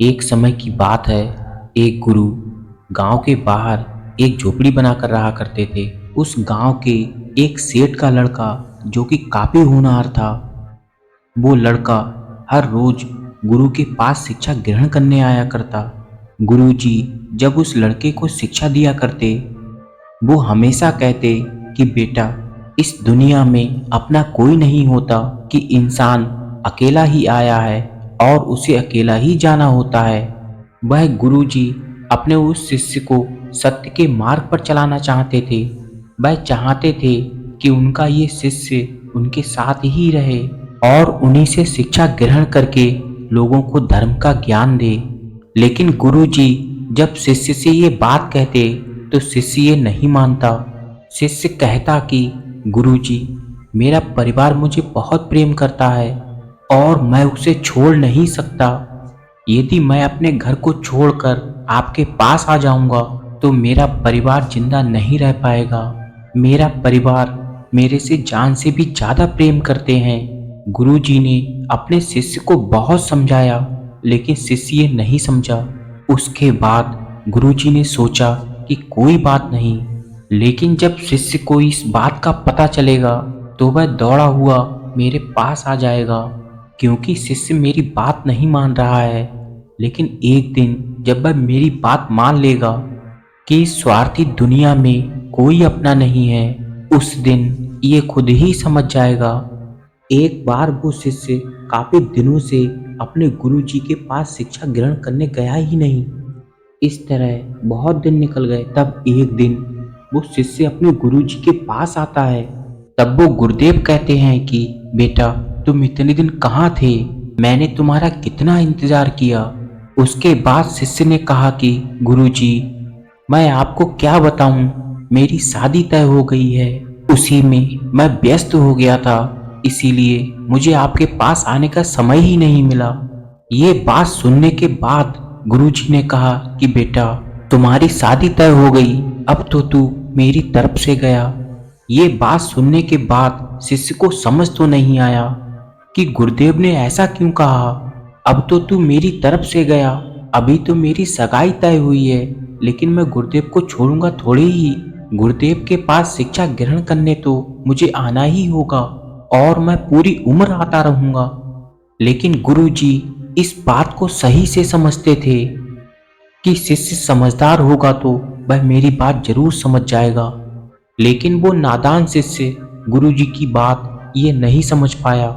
एक समय की बात है। एक गुरु गांव के बाहर एक झोपड़ी बनाकर रहा करते थे। उस गांव के एक सेठ का लड़का जो कि काफी होनहार था, वो लड़का हर रोज गुरु के पास शिक्षा ग्रहण करने आया करता। गुरुजी जब उस लड़के को शिक्षा दिया करते, वो हमेशा कहते कि बेटा, इस दुनिया में अपना कोई नहीं होता, कि इंसान अकेला ही आया है और उसे अकेला ही जाना होता है। वह गुरुजी अपने उस शिष्य को सत्य के मार्ग पर चलाना चाहते थे। वह चाहते थे कि उनका ये शिष्य उनके साथ ही रहे और उन्हीं से शिक्षा ग्रहण करके लोगों को धर्म का ज्ञान दे। लेकिन गुरुजी जब शिष्य से ये बात कहते तो शिष्य ये नहीं मानता। शिष्य कहता कि गुरुजी, मेरा परिवार मुझे बहुत प्रेम करता है और मैं उसे छोड़ नहीं सकता। यदि मैं अपने घर को छोड़कर आपके पास आ जाऊंगा तो मेरा परिवार जिंदा नहीं रह पाएगा। मेरा परिवार मेरे से जान से भी ज्यादा प्रेम करते हैं। गुरुजी ने अपने शिष्य को बहुत समझाया, लेकिन शिष्य ये नहीं समझा। उसके बाद गुरुजी ने सोचा कि कोई बात नहीं, लेकिन जब शिष्य को इस बात का पता चलेगा तो वह दौड़ा हुआ मेरे पास आ जाएगा, क्योंकि शिष्य मेरी बात नहीं मान रहा है। लेकिन एक दिन जब वह मेरी बात मान लेगा कि इस स्वार्थी दुनिया में कोई अपना नहीं है, उस दिन ये खुद ही समझ जाएगा। एक बार वो शिष्य काफी दिनों से अपने गुरुजी के पास शिक्षा ग्रहण करने गया ही नहीं। इस तरह बहुत दिन निकल गए। तब एक दिन वो शिष्य अपने गुरुजी के पास आता है। तब वो गुरुदेव कहते हैं कि बेटा, तुम इतने दिन कहाँ थे? मैंने तुम्हारा कितना इंतजार किया। उसके बाद शिष्य ने कहा कि गुरुजी, मैं आपको क्या बताऊं, मेरी शादी तय हो गई है। उसी में मैं व्यस्त हो गया था, इसीलिए मुझे आपके पास आने का समय ही नहीं मिला। ये बात सुनने के बाद गुरुजी ने कहा कि बेटा, तुम्हारी शादी तय हो गई, अब तो तू मेरी तरफ से गया। ये बात सुनने के बाद शिष्य को समझ तो नहीं आया कि गुरुदेव ने ऐसा क्यों कहा। अब तो तू मेरी तरफ से गया, अभी तो मेरी सगाई तय हुई है, लेकिन मैं गुरुदेव को छोड़ूंगा थोड़ी ही। गुरुदेव के पास शिक्षा ग्रहण करने तो मुझे आना ही होगा और मैं पूरी उम्र आता रहूंगा। लेकिन गुरुजी इस बात को सही से समझते थे कि शिष्य समझदार होगा तो वह मेरी बात जरूर समझ जाएगा। लेकिन वो नादान शिष्य गुरुजी की बात ये नहीं समझ पाया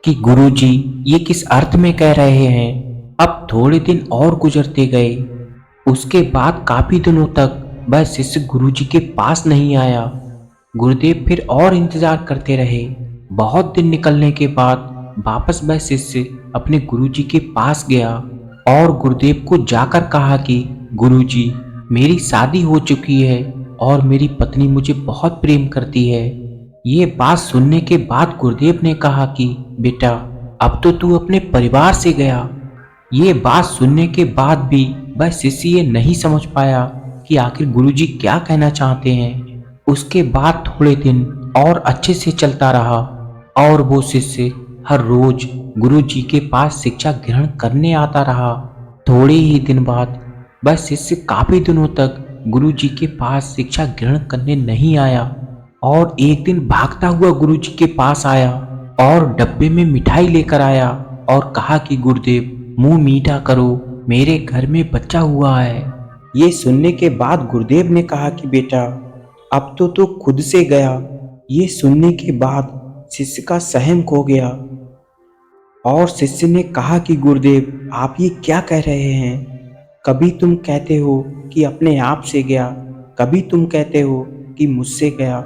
कि गुरुजी ये किस अर्थ में कह रहे हैं। अब थोड़े दिन और गुजरते गए। उसके बाद काफी दिनों तक वह शिष्य गुरुजी के पास नहीं आया। गुरुदेव फिर और इंतजार करते रहे। बहुत दिन निकलने के बाद वापस वह शिष्य अपने गुरुजी के पास गया और गुरुदेव को जाकर कहा कि गुरुजी, मेरी शादी हो चुकी है और मेरी पत्नी मुझे बहुत प्रेम करती है। ये बात सुनने के बाद गुरुदेव ने कहा कि बेटा, अब तो तू अपने परिवार से गया। ये बात सुनने के बाद भी वह शिष्य ये नहीं समझ पाया कि आखिर गुरुजी क्या कहना चाहते हैं। उसके बाद थोड़े दिन और अच्छे से चलता रहा और वो शिष्य हर रोज गुरुजी के पास शिक्षा ग्रहण करने आता रहा। थोड़े ही दिन बाद वह शिष्य काफी दिनों तक गुरुजी के पास शिक्षा ग्रहण करने नहीं आया और एक दिन भागता हुआ गुरुजी के पास आया और डब्बे में मिठाई लेकर आया और कहा कि गुरुदेव, मुंह मीठा करो, मेरे घर में बच्चा हुआ है। ये सुनने के बाद गुरुदेव ने कहा कि बेटा, अब तो तू खुद से गया। ये सुनने के बाद शिष्य का सहम खो गया और शिष्य ने कहा कि गुरुदेव, आप ये क्या कह रहे हैं? कभी तुम कहते हो कि अपने आप से गया, कभी तुम कहते हो कि मुझसे गया,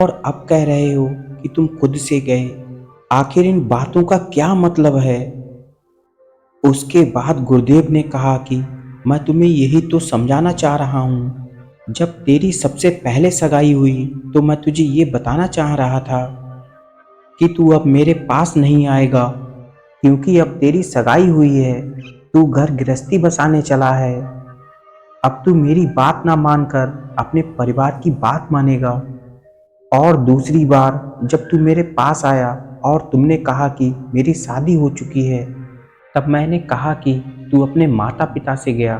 और अब कह रहे हो कि तुम खुद से गए। आखिर इन बातों का क्या मतलब है? उसके बाद गुरुदेव ने कहा कि मैं तुम्हें यही तो समझाना चाह रहा हूँ। जब तेरी सबसे पहले सगाई हुई तो मैं तुझे ये बताना चाह रहा था कि तू अब मेरे पास नहीं आएगा, क्योंकि अब तेरी सगाई हुई है, तू घर गृहस्थी बसाने चला है। अब तू मेरी बात ना मानकर अपने परिवार की बात मानेगा। और दूसरी बार जब तू मेरे पास आया और तुमने कहा कि मेरी शादी हो चुकी है, तब मैंने कहा कि तू अपने माता पिता से गया,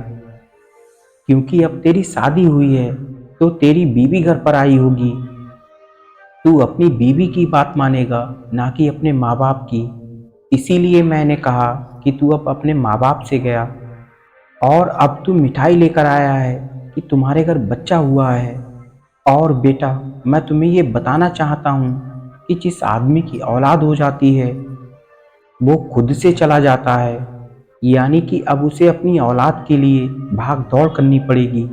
क्योंकि अब तेरी शादी हुई है तो तेरी बीवी घर पर आई होगी। तू अपनी बीवी की बात मानेगा, ना कि अपने माँ बाप की। इसीलिए मैंने कहा कि तू अब अपने माँ बाप से गया, और अब तू मिठाई लेकर आया है कि तुम्हारे घर बच्चा हुआ है। और बेटा, मैं तुम्हें ये बताना चाहता हूँ कि जिस आदमी की औलाद हो जाती है वो खुद से चला जाता है, यानी कि अब उसे अपनी औलाद के लिए भाग दौड़ करनी पड़ेगी,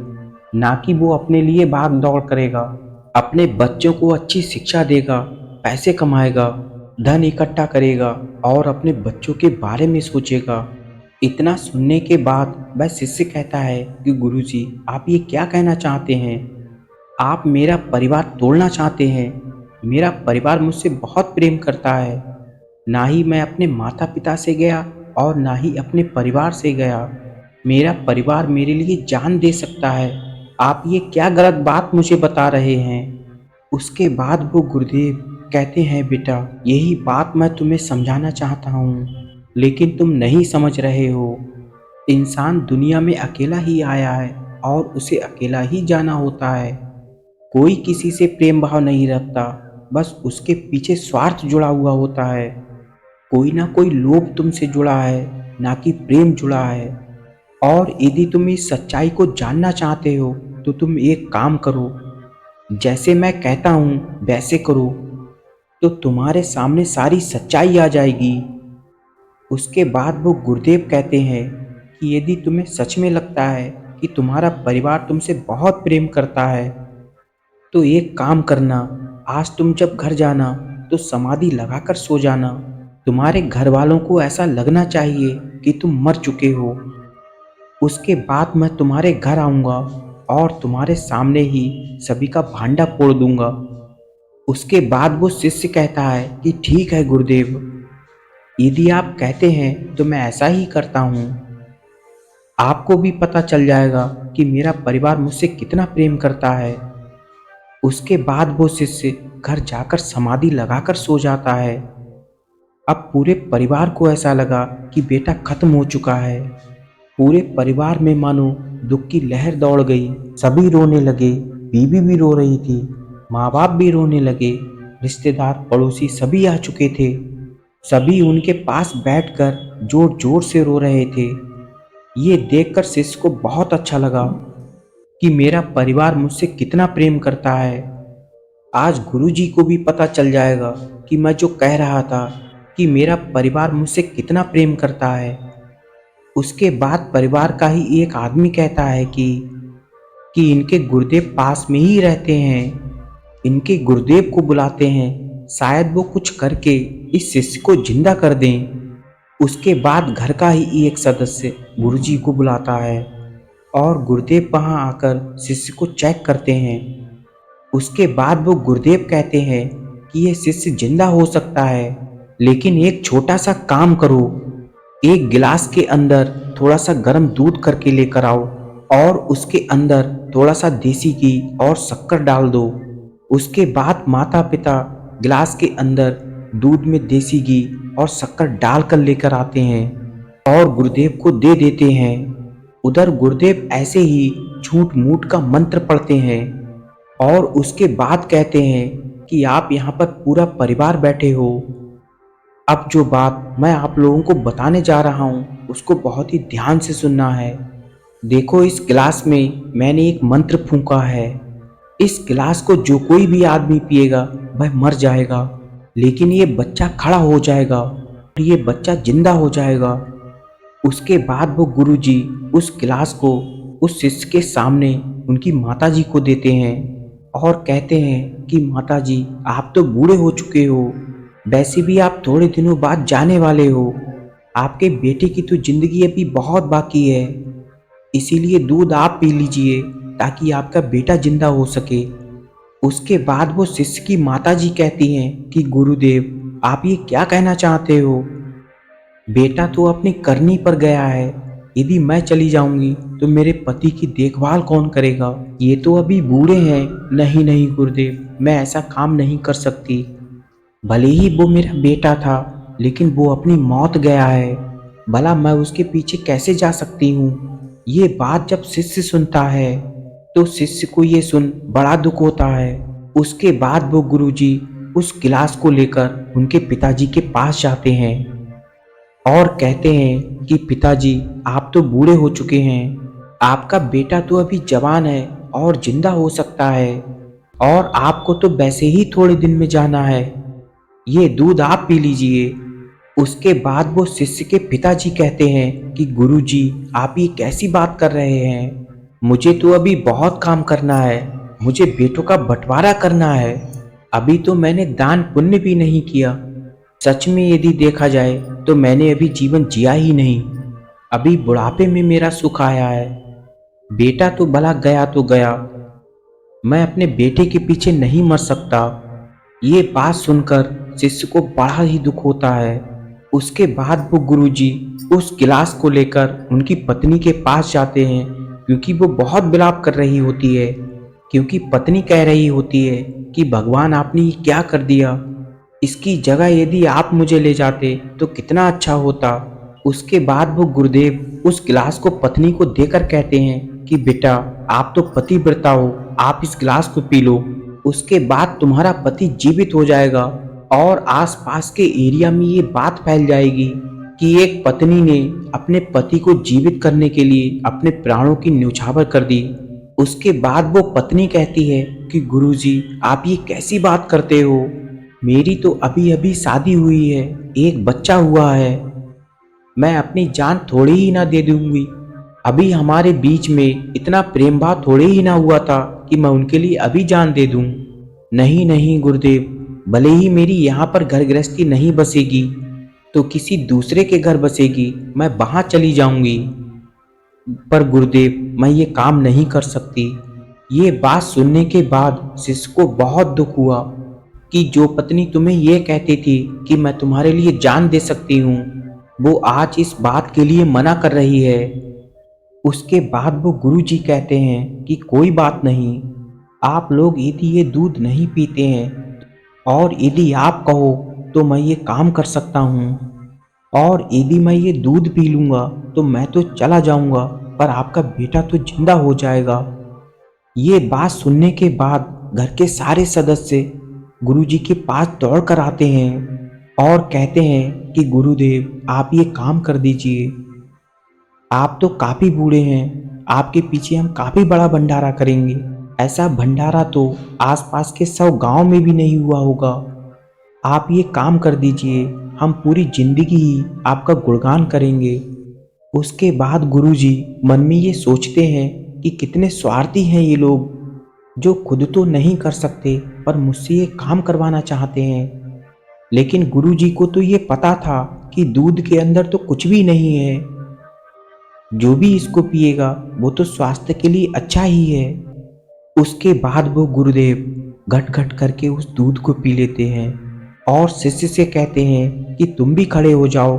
ना कि वो अपने लिए भाग दौड़ करेगा। अपने बच्चों को अच्छी शिक्षा देगा, पैसे कमाएगा, धन इकट्ठा करेगा और अपने बच्चों के बारे में सोचेगा। इतना सुनने के बाद वह शिष्य कहता है कि गुरुजी, आप ये क्या कहना चाहते हैं? आप मेरा परिवार तोड़ना चाहते हैं? मेरा परिवार मुझसे बहुत प्रेम करता है। ना ही मैं अपने माता पिता से गया और ना ही अपने परिवार से गया। मेरा परिवार मेरे लिए जान दे सकता है। आप ये क्या गलत बात मुझे बता रहे हैं? उसके बाद वो गुरुदेव कहते हैं, बेटा, यही बात मैं तुम्हें समझाना चाहता हूँ, लेकिन तुम नहीं समझ रहे हो। इंसान दुनिया में अकेला ही आया है और उसे अकेला ही जाना होता है। कोई किसी से प्रेम भाव नहीं रखता, बस उसके पीछे स्वार्थ जुड़ा हुआ होता है। कोई ना कोई लोभ तुमसे जुड़ा है, ना कि प्रेम जुड़ा है। और यदि तुम इस सच्चाई को जानना चाहते हो तो तुम एक काम करो, जैसे मैं कहता हूँ वैसे करो, तो तुम्हारे सामने सारी सच्चाई आ जाएगी। उसके बाद वो गुरुदेव कहते हैं कि यदि तुम्हें सच में लगता है कि तुम्हारा परिवार तुमसे बहुत प्रेम करता है तो एक काम करना, आज तुम जब घर जाना तो समाधि लगाकर सो जाना। तुम्हारे घर वालों को ऐसा लगना चाहिए कि तुम मर चुके हो। उसके बाद मैं तुम्हारे घर आऊँगा और तुम्हारे सामने ही सभी का भांडा फोड़ दूंगा। उसके बाद वो शिष्य कहता है कि ठीक है गुरुदेव, यदि आप कहते हैं तो मैं ऐसा ही करता हूँ। आपको भी पता चल जाएगा कि मेरा परिवार मुझसे कितना प्रेम करता है। उसके बाद वो शिष्य घर जाकर समाधि लगाकर सो जाता है। अब पूरे परिवार को ऐसा लगा कि बेटा खत्म हो चुका है। पूरे परिवार में मानो दुख की लहर दौड़ गई। सभी रोने लगे, बीवी भी रो रही थी, माँ बाप भी रोने लगे, रिश्तेदार पड़ोसी सभी आ चुके थे। सभी उनके पास बैठकर जोर जोर से रो रहे थे। ये देखकर शिष्य को बहुत अच्छा लगा कि मेरा परिवार मुझसे कितना प्रेम करता है। आज गुरुजी को भी पता चल जाएगा कि मैं जो कह रहा था कि मेरा परिवार मुझसे कितना प्रेम करता है। उसके बाद परिवार का ही एक आदमी कहता है कि इनके गुरुदेव पास में ही रहते हैं, इनके गुरुदेव को बुलाते हैं, शायद वो कुछ करके इस शिष्य को जिंदा कर दें। उसके बाद घर का ही एक सदस्य गुरुजी को बुलाता है और गुरुदेव वहां आकर शिष्य को चेक करते हैं। उसके बाद वो गुरुदेव कहते हैं कि यह शिष्य जिंदा हो सकता है, लेकिन एक छोटा सा काम करो। एक गिलास के अंदर थोड़ा सा गर्म दूध करके लेकर आओ और उसके अंदर थोड़ा सा देसी घी और शक्कर डाल दो। उसके बाद माता पिता गिलास के अंदर दूध में देसी घी और शक्कर डालकर लेकर आते हैं और गुरुदेव को दे देते हैं। उधर गुरुदेव ऐसे ही झूठ मूठ का मंत्र पढ़ते हैं और उसके बाद कहते हैं कि आप यहाँ पर पूरा परिवार बैठे हो। अब जो बात मैं आप लोगों को बताने जा रहा हूँ उसको बहुत ही ध्यान से सुनना है। देखो, इस गिलास में मैंने एक मंत्र फूंका है। इस गिलास को जो कोई भी आदमी पिएगा वह मर जाएगा, लेकिन ये बच्चा खड़ा हो जाएगा और ये बच्चा जिंदा हो जाएगा। उसके बाद वो गुरुजी उस गिलास को उस शिष्य के सामने उनकी माताजी को देते हैं और कहते हैं कि माताजी, आप तो बूढ़े हो चुके हो, वैसे भी आप थोड़े दिनों बाद जाने वाले हो। आपके बेटे की तो जिंदगी अभी बहुत बाकी है, इसीलिए दूध आप पी लीजिए ताकि आपका बेटा जिंदा हो सके। उसके बाद वो शिष्य की माताजी कहती हैं कि गुरुदेव, आप ये क्या कहना चाहते हो? बेटा तो अपनी करनी पर गया है, यदि मैं चली जाऊंगी तो मेरे पति की देखभाल कौन करेगा? ये तो अभी बूढ़े हैं। नहीं नहीं गुरुदेव, मैं ऐसा काम नहीं कर सकती। भले ही वो मेरा बेटा था, लेकिन वो अपनी मौत गया है। भला मैं उसके पीछे कैसे जा सकती हूँ। ये बात जब शिष्य सुनता है तो शिष्य को ये सुन बड़ा दुख होता है। उसके बाद वो गुरुजी उस गिलास को लेकर उनके पिताजी के पास जाते हैं और कहते हैं कि पिताजी, आप तो बूढ़े हो चुके हैं, आपका बेटा तो अभी जवान है और जिंदा हो सकता है, और आपको तो वैसे ही थोड़े दिन में जाना है, ये दूध आप पी लीजिए। उसके बाद वो शिष्य के पिताजी कहते हैं कि गुरुजी, आप ये कैसी बात कर रहे हैं, मुझे तो अभी बहुत काम करना है, मुझे बेटों का बंटवारा करना है, अभी तो मैंने दान पुण्य भी नहीं किया। सच में यदि देखा जाए तो मैंने अभी जीवन जिया ही नहीं, अभी बुढ़ापे में मेरा सुख आया है। बेटा तो भला गया तो गया, मैं अपने बेटे के पीछे नहीं मर सकता। ये बात सुनकर शिष्य को बड़ा ही दुख होता है। उसके बाद वो गुरुजी उस गिलास को लेकर उनकी पत्नी के पास जाते हैं, क्योंकि वो बहुत विलाप कर रही होती है, क्योंकि पत्नी कह रही होती है कि भगवान, आपने ये क्या कर दिया, इसकी जगह यदि आप मुझे ले जाते तो कितना अच्छा होता। उसके बाद वो गुरुदेव उस गिलास को पत्नी को देकर कहते हैं कि बेटा, आप तो पतिव्रता हो, आप इस गिलास को पी लो, उसके बाद तुम्हारा पति जीवित हो जाएगा और आसपास के एरिया में ये बात फैल जाएगी कि एक पत्नी ने अपने पति को जीवित करने के लिए अपने प्राणों की न्यौछावर कर दी। उसके बाद वो पत्नी कहती है कि गुरुजी, आप ये कैसी बात करते हो, मेरी तो अभी अभी शादी हुई है, एक बच्चा हुआ है, मैं अपनी जान थोड़ी ही ना दे दूंगी। अभी हमारे बीच में इतना प्रेम भाव थोड़े ही ना हुआ था कि मैं उनके लिए अभी जान दे दूं। नहीं नहीं गुरुदेव, भले ही मेरी यहाँ पर घर गृहस्थी नहीं बसेगी तो किसी दूसरे के घर बसेगी, मैं वहाँ चली जाऊंगी, पर गुरुदेव मैं ये काम नहीं कर सकती। ये बात सुनने के बाद शिष्य को बहुत दुख हुआ कि जो पत्नी तुम्हें ये कहती थी कि मैं तुम्हारे लिए जान दे सकती हूँ, वो आज इस बात के लिए मना कर रही है। उसके बाद वो गुरुजी कहते हैं कि कोई बात नहीं, आप लोग यदि ये दूध नहीं पीते हैं और यदि आप कहो तो मैं ये काम कर सकता हूँ, और यदि मैं ये दूध पी लूँगा तो मैं तो चला जाऊँगा, पर आपका बेटा तो जिंदा हो जाएगा। ये बात सुनने के बाद घर के सारे सदस्य गुरुजी के पास दौड़ कर आते हैं और कहते हैं कि गुरुदेव, आप ये काम कर दीजिए, आप तो काफ़ी बूढ़े हैं, आपके पीछे हम काफ़ी बड़ा भंडारा करेंगे, ऐसा भंडारा तो आसपास के 100 गांव में भी नहीं हुआ होगा, आप ये काम कर दीजिए, हम पूरी जिंदगी ही आपका गुणगान करेंगे। उसके बाद गुरुजी मन में ये सोचते हैं कि कितने स्वार्थी हैं ये लोग, जो खुद तो नहीं कर सकते पर मुझसे ये काम करवाना चाहते हैं। लेकिन गुरुजी को तो ये पता था कि दूध के अंदर तो कुछ भी नहीं है, जो भी इसको पिएगा वो तो स्वास्थ्य के लिए अच्छा ही है। उसके बाद वो गुरुदेव घट घट करके उस दूध को पी लेते हैं और शिष्य से कहते हैं कि तुम भी खड़े हो जाओ,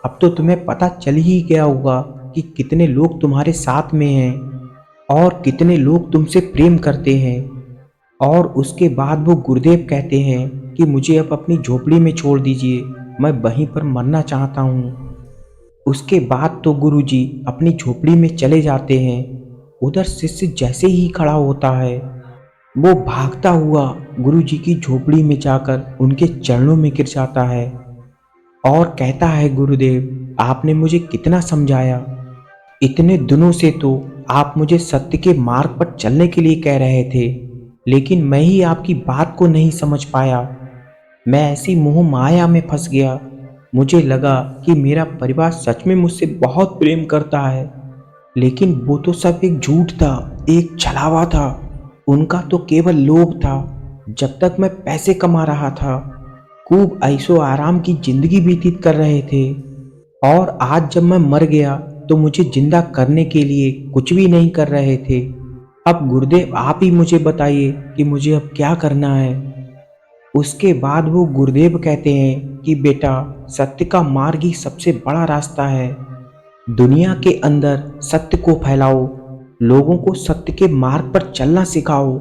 अब तो तुम्हें पता चल ही गया होगा कि कितने लोग तुम्हारे साथ में हैं और कितने लोग तुमसे प्रेम करते हैं। और उसके बाद वो गुरुदेव कहते हैं कि मुझे अब अपनी झोपड़ी में छोड़ दीजिए, मैं वहीं पर मरना चाहता हूँ। उसके बाद तो गुरुजी अपनी झोपड़ी में चले जाते हैं। उधर शिष्य जैसे ही खड़ा होता है, वो भागता हुआ गुरुजी की झोपड़ी में जाकर उनके चरणों में गिर जाता है और कहता है, गुरुदेव, आपने मुझे कितना समझाया, इतने दिनों से तो आप मुझे सत्य के मार्ग पर चलने के लिए कह रहे थे, लेकिन मैं ही आपकी बात को नहीं समझ पाया, मैं ऐसी मोह माया में फंस गया। मुझे लगा कि मेरा परिवार सच में मुझसे बहुत प्रेम करता है, लेकिन वो तो सब एक झूठ था, एक छलावा था, उनका तो केवल लोभ था। जब तक मैं पैसे कमा रहा था, खूब ऐशो आराम की जिंदगी व्यतीत कर रहे थे, और आज जब मैं मर गया तो मुझे जिंदा करने के लिए कुछ भी नहीं कर रहे थे। अब गुरुदेव, आप ही मुझे बताइए कि मुझे अब क्या करना है। उसके बाद वो गुरुदेव कहते हैं कि बेटा, सत्य का मार्ग ही सबसे बड़ा रास्ता है, दुनिया के अंदर सत्य को फैलाओ, लोगों को सत्य के मार्ग पर चलना सिखाओ,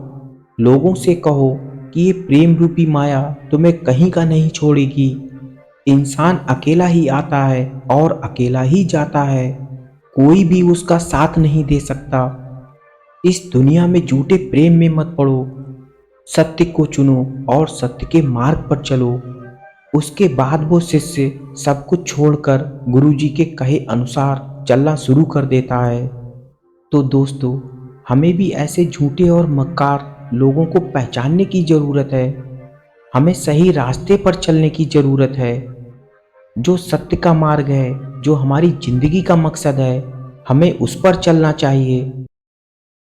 लोगों से कहो कि ये प्रेम रूपी माया तुम्हें कहीं का नहीं छोड़ेगी, इंसान अकेला ही आता है और अकेला ही जाता है, कोई भी उसका साथ नहीं दे सकता। इस दुनिया में झूठे प्रेम में मत पड़ो, सत्य को चुनो और सत्य के मार्ग पर चलो। उसके बाद वो शिष्य सब कुछ छोड़कर गुरुजी के कहे अनुसार चलना शुरू कर देता है। तो दोस्तों, हमें भी ऐसे झूठे और मक्कार लोगों को पहचानने की ज़रूरत है। हमें सही रास्ते पर चलने की ज़रूरत है। जो सत्य का मार्ग है, जो हमारी ज़िंदगी का मकसद है, हमें उस पर चलना चाहिए।